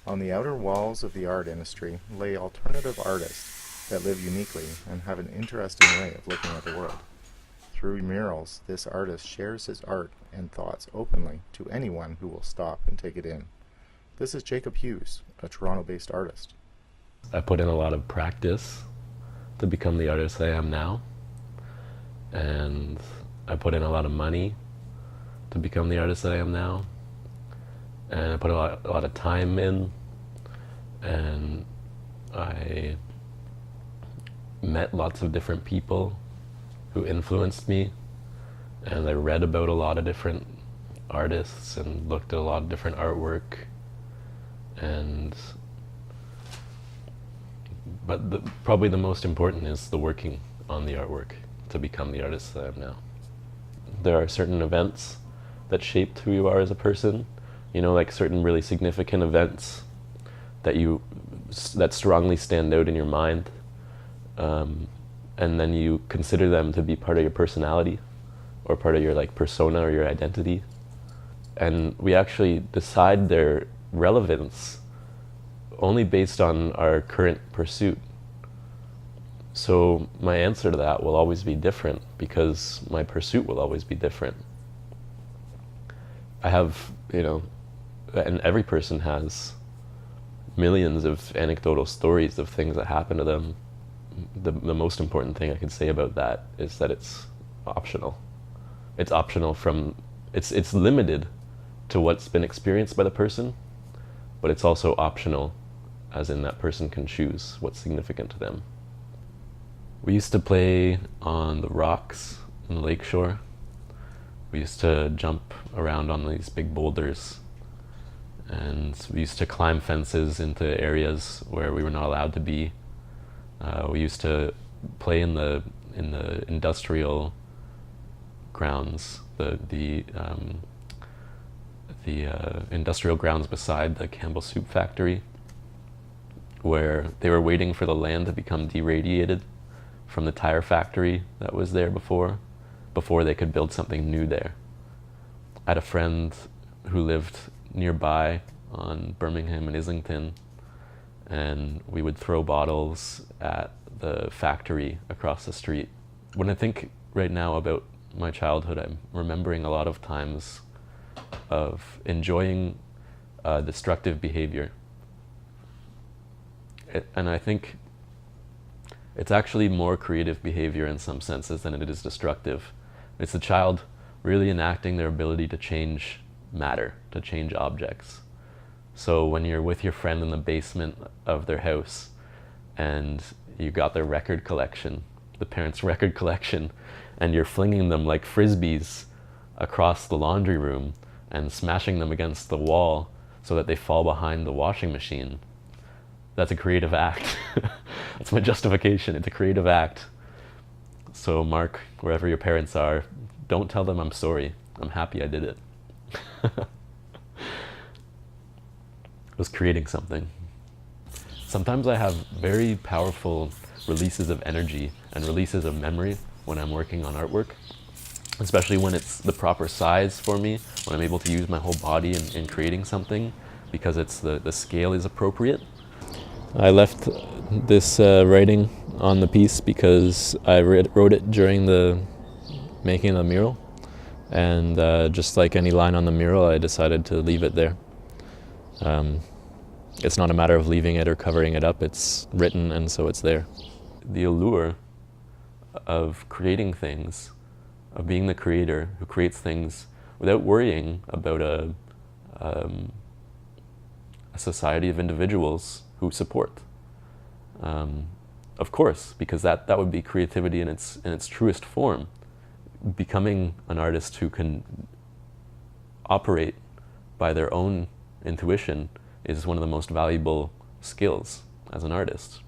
On the outer walls of the art industry lay alternative artists that live uniquely and have an interesting way of looking at the world. Through murals, this artist shares his art and thoughts openly to anyone who will stop and take it in. This is Jacob Hughes, a Toronto-based artist. I put in a lot of practice to become the artist I am now, and I put in a lot of money to become the artist that I am now, and I put a lot of time in, and I met lots of different people who influenced me, and I read about a lot of different artists and looked at a lot of different artwork, but probably the most important is the working on the artwork to become the artist that I am now. There are certain events that shaped who you are as a person, like certain really significant events that strongly stand out in your mind, and then you consider them to be part of your personality or part of your persona or your identity, and we actually decide their relevance only based on our current pursuit. So my answer to that will always be different because my pursuit will always be different. I have, and every person has millions of anecdotal stories of things that happen to them. The most important thing I can say about that is that it's optional. It's optional it's limited to what's been experienced by the person, but it's also optional, as in that person can choose what's significant to them. We used to play on the rocks in the lakeshore. We used to jump around on these big boulders, and we used to climb fences into areas where we were not allowed to be. We used to play in the industrial grounds, the industrial grounds beside the Campbell Soup factory, where they were waiting for the land to become deradiated from the tire factory that was there before they could build something new there. I had a friend who lived nearby on Birmingham and Islington, and we would throw bottles at the factory across the street. When I think right now about my childhood, I'm remembering a lot of times of enjoying destructive behavior. And I think it's actually more creative behavior in some senses than it is destructive. It's the child really enacting their ability to change matter, to change objects. So when you're with your friend in the basement of their house and you got their record collection, the parents' record collection, and you're flinging them like frisbees across the laundry room and smashing them against the wall so that they fall behind the washing machine, that's a creative act. That's my justification. It's a creative act. So Mark, wherever your parents are, don't tell them I'm sorry. I'm happy I did it. I was creating something. Sometimes I have very powerful releases of energy and releases of memory when I'm working on artwork, especially when it's the proper size for me, when I'm able to use my whole body in creating something because the scale is appropriate. I left this writing on the piece because I wrote it during the making of the mural, and just like any line on the mural, I decided to leave it there. It's not a matter of leaving it or covering it up, it's written and so it's there. The allure of creating things, of being the creator who creates things without worrying about a society of individuals who support. Of course, because that would be creativity in its truest form. Becoming an artist who can operate by their own intuition is one of the most valuable skills as an artist.